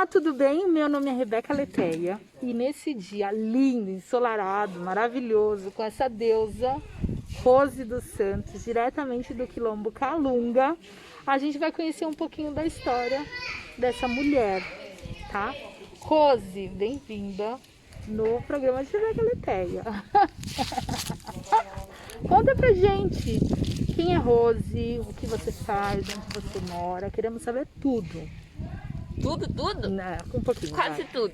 Olá, tudo bem? Meu nome é Rebeca Leteia e nesse dia lindo, ensolarado, maravilhoso, com essa deusa Rose dos Santos, diretamente do Quilombo Calunga, a gente vai conhecer um pouquinho da história dessa mulher, tá? Rose, bem-vinda no programa de Rebeca Leteia. Conta pra gente quem é Rose, o que você faz, onde você mora, queremos saber tudo. Tudo? Não, um pouquinho. Quase vai. tudo.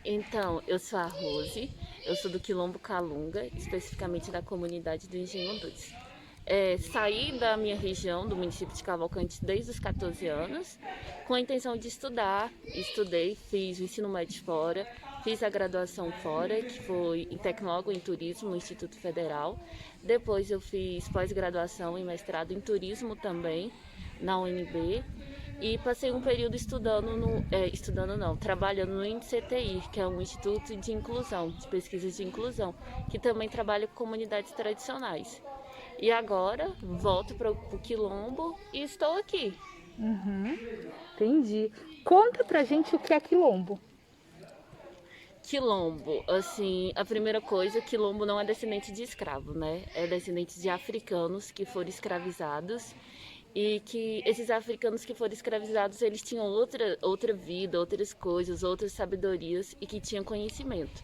Então, eu sou a Rose, eu sou do Quilombo Calunga, especificamente da comunidade do Engenho 2. Saí da minha região, do município de Cavalcante, desde os 14 anos, com a intenção de estudar. Estudei, fiz o ensino médio fora, fiz a graduação fora, que foi em tecnólogo em turismo no Instituto Federal. Depois eu fiz pós-graduação e mestrado em turismo também, na UNB. E passei um período trabalhando no INCTI, que é um Instituto de Inclusão, de Pesquisas de Inclusão, que também trabalha com comunidades tradicionais. E agora volto para o Quilombo e estou aqui. Entendi. Conta pra gente o que é Quilombo. Quilombo, assim, a primeira coisa, Quilombo não é descendente de escravo, né? É descendente de africanos que foram escravizados e que esses africanos que foram escravizados, eles tinham outra vida, outras coisas, outras sabedorias e que tinham conhecimento.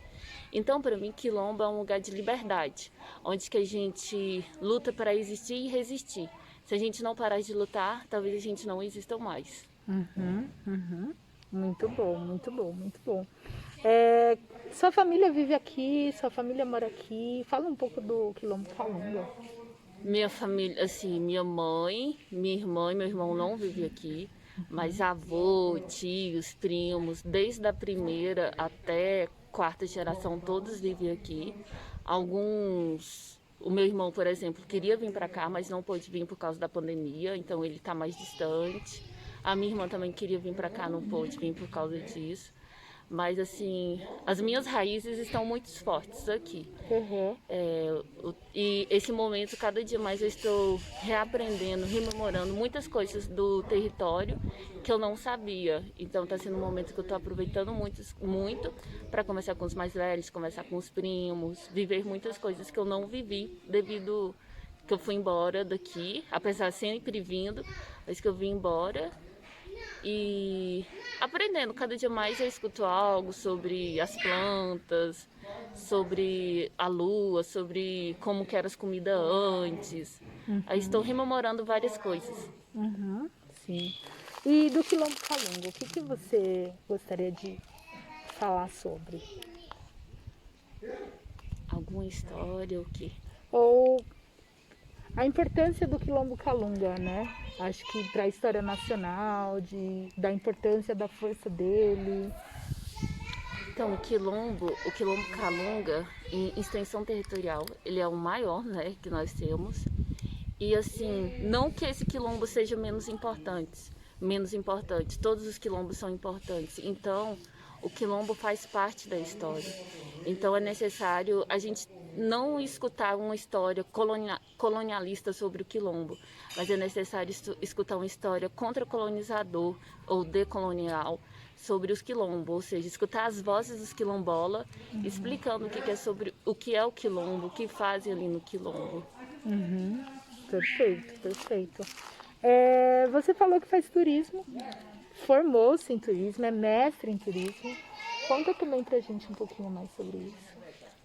Então, para mim, Quilombo é um lugar de liberdade, onde que a gente luta para existir e resistir. Se a gente não parar de lutar, talvez a gente não exista mais. Muito bom, muito bom, muito bom. Sua família vive aqui, sua família mora aqui. Fala um pouco do Quilombo Calunga. Minha família, assim, minha mãe, minha irmã e meu irmão não vivem aqui, mas avô, tios, primos, desde a primeira até quarta geração, todos vivem aqui. O meu irmão, por exemplo, queria vir para cá, mas não pôde vir por causa da pandemia, então ele está mais distante. A minha irmã também queria vir para cá, não pôde vir por causa disso. Mas, assim, as minhas raízes estão muito fortes aqui. E esse momento, cada dia mais eu estou reaprendendo, rememorando muitas coisas do território que eu não sabia. Então está sendo um momento que eu estou aproveitando muito para conversar com os mais velhos, conversar com os primos, viver muitas coisas que eu não vivi devido que eu fui embora daqui, apesar de sempre vindo, mas que eu vim embora. E aprendendo, cada dia mais eu escuto algo sobre as plantas, sobre a lua, sobre como que eram as comidas antes. Aí estou rememorando várias coisas. Sim. E do Quilombo Calunga, o que você gostaria de falar sobre? Alguma história, o quê? Ou a importância do Quilombo Calunga, né? Acho que para a história nacional, da importância da força dele. Então, o Quilombo Calunga, em extensão territorial, ele é o maior, né, que nós temos. E assim, não que esse quilombo seja menos importante, todos os quilombos são importantes. Então, o quilombo faz parte da história. Então, é necessário a gente não escutar uma história colonialista sobre o quilombo, mas é necessário escutar uma história contra-colonizador ou decolonial sobre os quilombos, ou seja, escutar as vozes dos quilombolas, explicando o que é o quilombo, o que fazem ali no quilombo. Perfeito, perfeito. Você falou que faz turismo, formou-se em turismo, é mestre em turismo. Conta também pra gente um pouquinho mais sobre isso.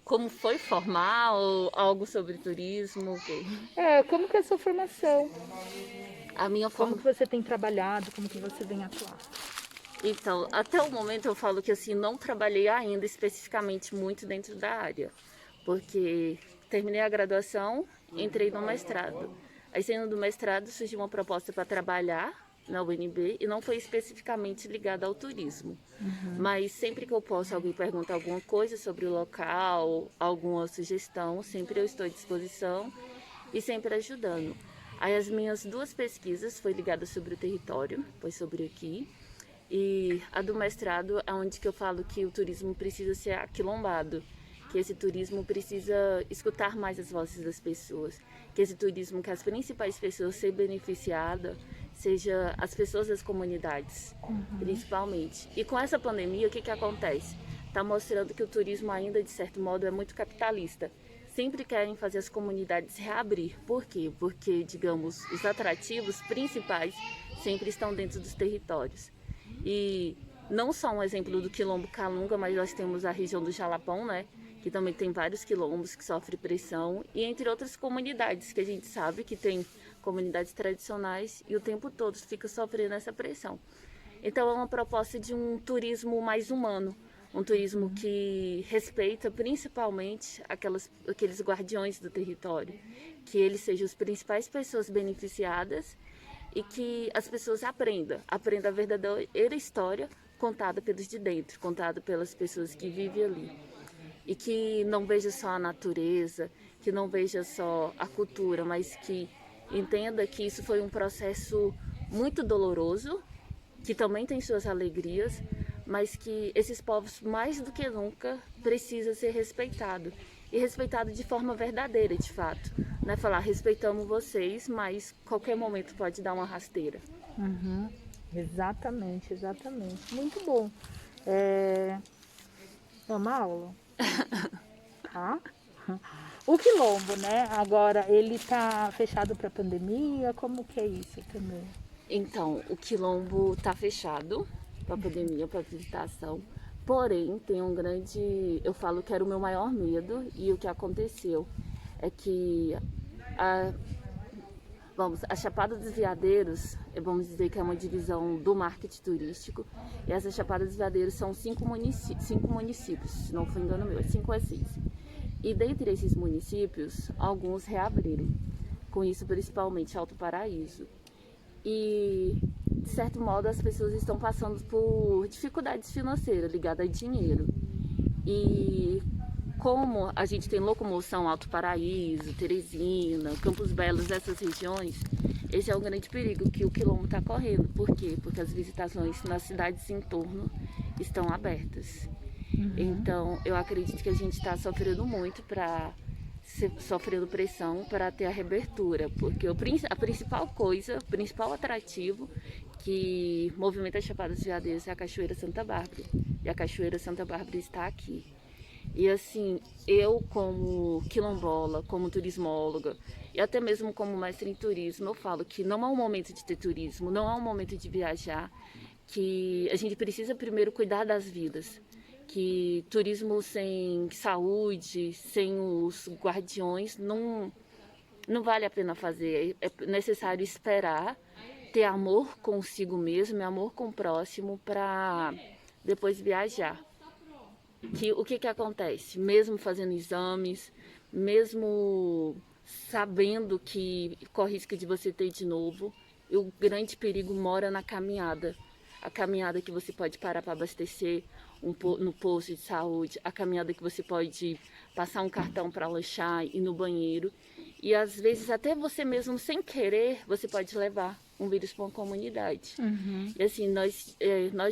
Como foi formar ou algo sobre turismo? Como que é a sua formação? A minha Como que formação. você tem trabalhado? Como que você vem atuar? Então, até o momento eu falo que assim, não trabalhei ainda especificamente muito dentro da área, porque terminei a graduação, entrei no mestrado. Aí, saindo do mestrado, surgiu uma proposta para trabalhar na UNB e não foi especificamente ligada ao turismo. Mas sempre que eu posso, alguém pergunta alguma coisa sobre o local, alguma sugestão, sempre eu estou à disposição e sempre ajudando. Aí as minhas duas pesquisas foi ligada sobre o território, foi sobre aqui. E a do mestrado é onde que eu falo que o turismo precisa ser aquilombado, que esse turismo precisa escutar mais as vozes das pessoas, que esse turismo que as principais pessoas sejam beneficiadas seja as pessoas das comunidades, principalmente. E com essa pandemia, o que que acontece? Está mostrando que o turismo ainda, de certo modo, é muito capitalista. Sempre querem fazer as comunidades reabrir. Por quê? Porque, digamos, os atrativos principais sempre estão dentro dos territórios. E não só um exemplo do Quilombo Calunga, mas nós temos a região do Jalapão, né? Que também tem vários quilombos que sofrem pressão, e entre outras comunidades, que a gente sabe que tem comunidades tradicionais e o tempo todo fica sofrendo essa pressão. Então é uma proposta de um turismo mais humano, um turismo que respeita principalmente aqueles guardiões do território, que eles sejam as principais pessoas beneficiadas e que as pessoas aprendam a verdadeira história contada pelos de dentro, contada pelas pessoas que vivem ali. E que não veja só a natureza, que não veja só a cultura, mas que entenda que isso foi um processo muito doloroso, que também tem suas alegrias, mas que esses povos, mais do que nunca, precisam ser respeitados. E respeitados de forma verdadeira, de fato. Não é falar, respeitamos vocês, mas qualquer momento pode dar uma rasteira. Exatamente, exatamente. Muito bom. Vamos à aula? Tá? O Quilombo, né? Agora, ele tá fechado para pandemia? Como que é isso também? Então, o Quilombo está fechado para pandemia, para visitação. Porém, tem um grande... Eu falo que era o meu maior medo, e o que aconteceu é que a Chapada dos Veadeiros, vamos dizer que é uma divisão do marketing turístico, e essa Chapada dos Veadeiros são 5 municípios, se não for engano meu, 5 a 6. E dentre esses municípios, alguns reabriram, com isso principalmente Alto Paraíso. E, de certo modo, as pessoas estão passando por dificuldades financeiras ligadas a dinheiro. E como a gente tem locomoção Alto Paraíso, Teresina, Campos Belos, essas regiões, esse é o grande perigo que o Quilombo está correndo. Por quê? Porque as visitações nas cidades em torno estão abertas. Então, eu acredito que a gente está sofrendo muito sofrendo pressão para ter a reabertura, porque a principal coisa, o principal atrativo que movimenta a Chapada dos Veadeiros é a Cachoeira Santa Bárbara, e a Cachoeira Santa Bárbara está aqui. E assim, eu como quilombola, como turismóloga e até mesmo como mestre em turismo, eu falo que não é um momento de ter turismo, não é um momento de viajar, que a gente precisa primeiro cuidar das vidas. Que turismo sem saúde, sem os guardiões, não vale a pena fazer. É necessário esperar, ter amor consigo mesmo, amor com o próximo, para depois viajar. O que acontece? Mesmo fazendo exames, mesmo sabendo que corre risco de você ter de novo, o grande perigo mora na caminhada. A caminhada que você pode parar para abastecer no posto de saúde, a caminhada que você pode passar um cartão para lanchar, ir no banheiro. E às vezes até você mesmo sem querer, você pode levar um vírus para uma comunidade. E assim, nós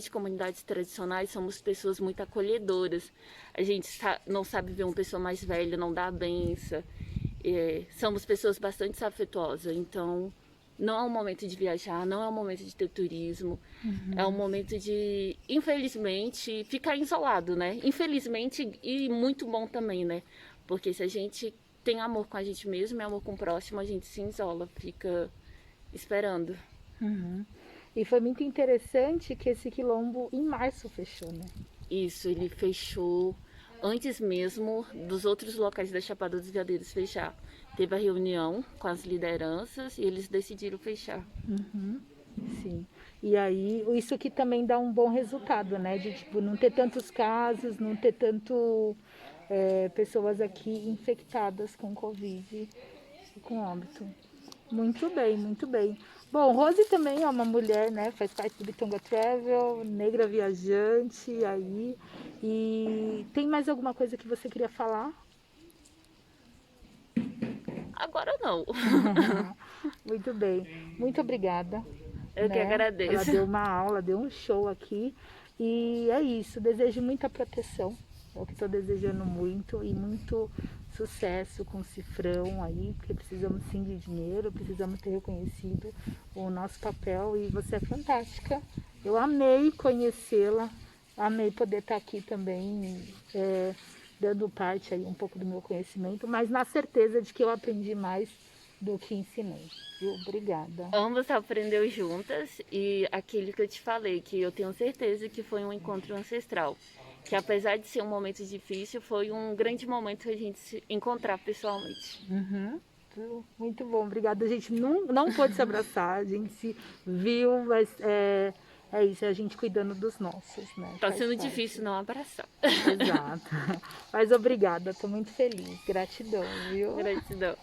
de comunidades tradicionais somos pessoas muito acolhedoras. A gente não sabe ver uma pessoa mais velha, não dá a benção. Somos pessoas bastante afetuosas, então não é um momento de viajar, não é um momento de ter turismo, é um momento de, infelizmente, ficar isolado, né? Infelizmente, e muito bom também, né? Porque se a gente tem amor com a gente mesmo e amor com o próximo, a gente se isola, fica esperando. E foi muito interessante que esse quilombo em março fechou, né? Isso, ele fechou antes mesmo dos outros locais da Chapada dos Veadeiros fechar. Teve a reunião com as lideranças e eles decidiram fechar. Sim. E aí, isso aqui também dá um bom resultado, né? De tipo, não ter tantos casos, não ter pessoas aqui infectadas com Covid e com óbito. Muito bem, muito bem. Bom, Rose também é uma mulher, né? Faz parte do Bitonga Travel, negra viajante aí. E tem mais alguma coisa que você queria falar? Agora não. Muito bem. Muito obrigada. Eu que agradeço. Ela deu uma aula, deu um show aqui. E é isso. Desejo muita proteção. É o que estou desejando muito. E muito sucesso com o Cifrão aí, porque precisamos sim de dinheiro, precisamos ter reconhecido o nosso papel e você é fantástica. Eu amei conhecê-la, amei poder estar aqui também, dando parte aí um pouco do meu conhecimento, mas na certeza de que eu aprendi mais do que ensinei. Viu? Obrigada. Ambas aprendeu juntas e aquilo que eu te falei, que eu tenho certeza que foi um encontro ancestral. Que apesar de ser um momento difícil, foi um grande momento a gente se encontrar pessoalmente. Uhum. Muito bom, obrigada. A gente não pôde se abraçar, a gente se viu, mas é isso, é a gente cuidando dos nossos, né? Tá Faz sendo parte. difícil não abraçar. Exato. Mas obrigada, tô muito feliz. Gratidão, viu? Gratidão.